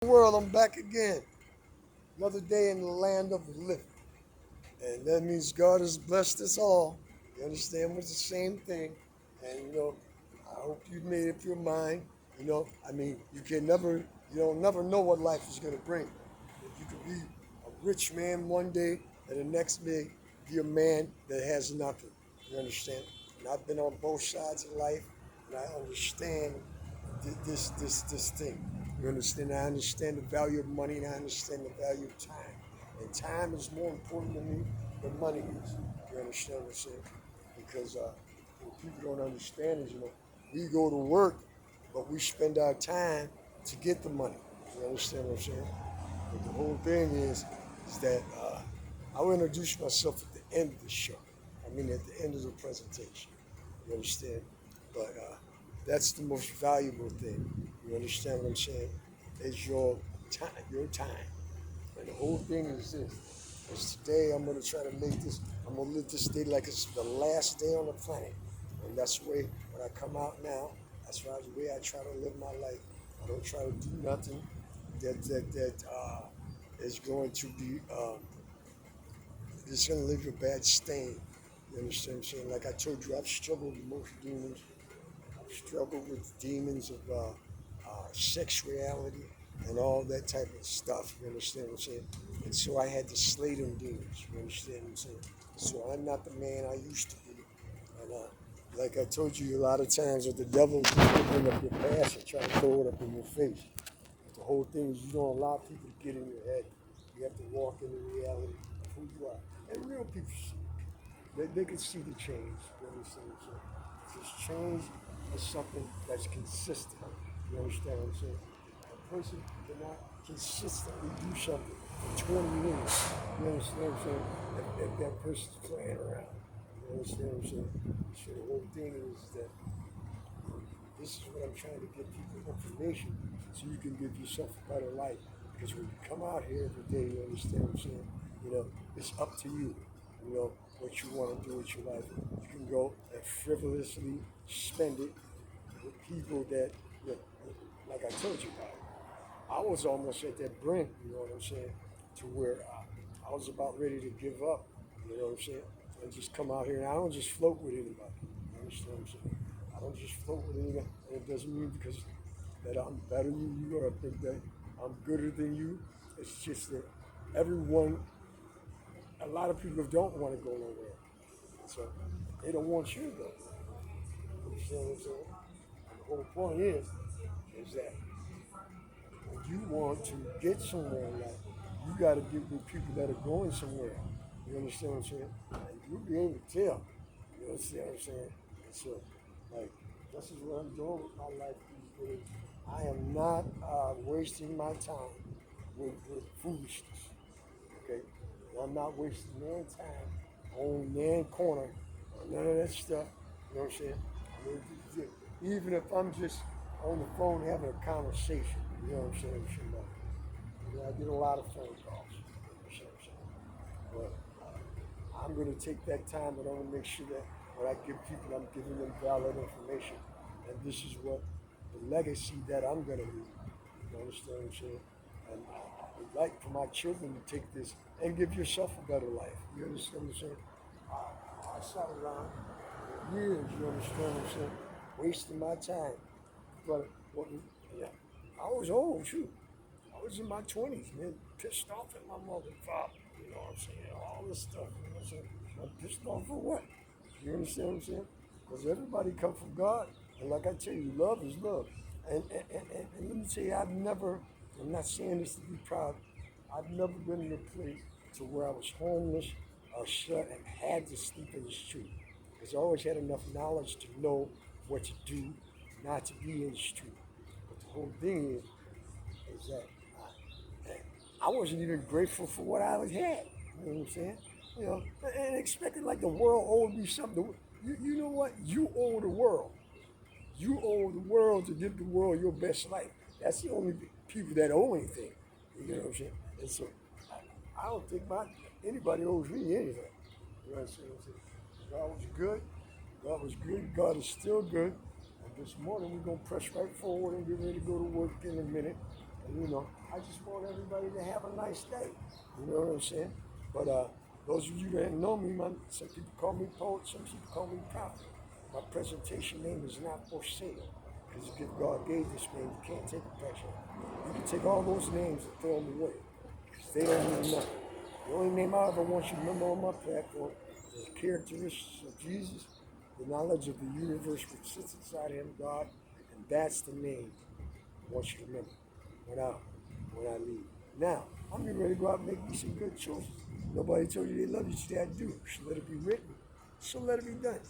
World, I'm back again. Another day in the land of the living. And that means God has blessed us all. You understand? It's the same thing. And I hope you made up your mind. You can never, never know what life is going to bring. You could be a rich man one day, and the next day be a man that has nothing. You understand? And I've been on both sides of life, and I understand this thing. You understand? I understand the value of money, and I understand the value of time. And time is more important to me than money is. You understand what I'm saying? Because what people don't understand is, we go to work, but we spend our time to get the money. You understand what I'm saying? But the whole thing is that I will introduce myself at the end of the show. I mean, at the end of the presentation. You understand? But that's the most valuable thing. You understand what I'm saying? Is your time. Your time. And the whole thing is this. Is today I'm gonna try to make this. I'm gonna live this day like it's the last day on the planet. And that's the way when I come out now. That's the way I try to live my life. I don't try to do nothing that is going to be it's going to leave a bad stain. You understand what I'm saying? Like I told you, I've struggled with most demons. I've struggled with demons of sexuality and all that type of stuff. You understand what I'm saying? And so I had to slay them demons. You understand what I'm saying? So I'm not the man I used to be. And like I told you a lot of times, with the devil just bring up your past and try to throw it up in your face. The whole thing is you don't allow people to get in your head. You have to walk in the reality of who you are. And real people see. They can see the change. You understand what I'm saying? Because change is something that's consistent. You understand what I'm saying? A person cannot consistently do something for 20 years. You understand what I'm saying? If that person's playing around. You understand what I'm saying? So the whole thing is that this is what I'm trying to give people information so you can give yourself a better life. Because when you come out here every day, you understand what I'm saying? It's up to you. What you want to do with your life. You can go and frivolously spend it with people that, you know, like I told you about. I was almost at that brink, you know what I'm saying, to where I was about ready to give up, you know what I'm saying, and just come out here. And I don't just float with anybody. You understand what I'm saying? I don't just float with anybody. And it doesn't mean because that I'm better than you or I think that I'm gooder than you. It's just that everyone, a lot of people don't want to go nowhere. So they don't want you to go. You understand what I'm saying? And the whole point is that when you want to get somewhere in life, you got to get with people that are going somewhere. You understand what I'm saying? And you'll be able to tell. You understand what I'm saying? And so, like, this is what I'm doing with my life these days. I am not wasting my time with foolishness. Okay? And I'm not wasting no time on no corner or none of that stuff. You know what I'm saying? I mean, even if I'm just on the phone having a conversation, you know what I'm saying? I get a lot of phone calls. You know what I'm saying? But I'm going to take that time, but I'm going to make sure that when I give people, I'm giving them valid information. And this is what the legacy that I'm going to leave. You understand what I'm saying? And I would like for my children to take this and give yourself a better life. You understand what I'm saying? I sat around for years, you understand what I'm saying? Wasting my time. But what, yeah, I was old too. I was in my 20s, man, pissed off at my mother and father. You know what I'm saying? All this stuff. You know what I'm saying? I'm pissed off for what? You understand what I'm saying? Because everybody come from God. And like I tell you, love is love. And let me tell you, I'm not saying this to be proud, I've never been in a place to where I was homeless or shut and had to sleep in the street. Because I always had enough knowledge to know what to do, not to be in the street. But the whole thing is that I wasn't even grateful for what I had. You know what I'm saying? You know, and expecting like the world owed me something. You know what? You owe the world. You owe the world to give the world your best life. That's the only people that owe anything. You know what I'm saying? And so I don't think anybody owes me anything. You know what I'm saying? God was good. God was good. God is still good. And this morning we're gonna press right forward and get ready to go to work in a minute. And I just want everybody to have a nice day. You know what I'm saying? But those of you that know me, some people call me poet, some people call me prophet. My presentation name is not for sale. Because if God gave this name, you can't take a picture. You can take all those names and throw them away. Because they don't mean nothing. The only name I ever want you to remember on my platform is the characteristics of Jesus, the knowledge of the universe which sits inside him, God, and that's the name I want you to remember when I leave. Now, I'm getting ready to go out and make me some good choices. Nobody told you they love you, so that I do. So let it be written. So let it be done.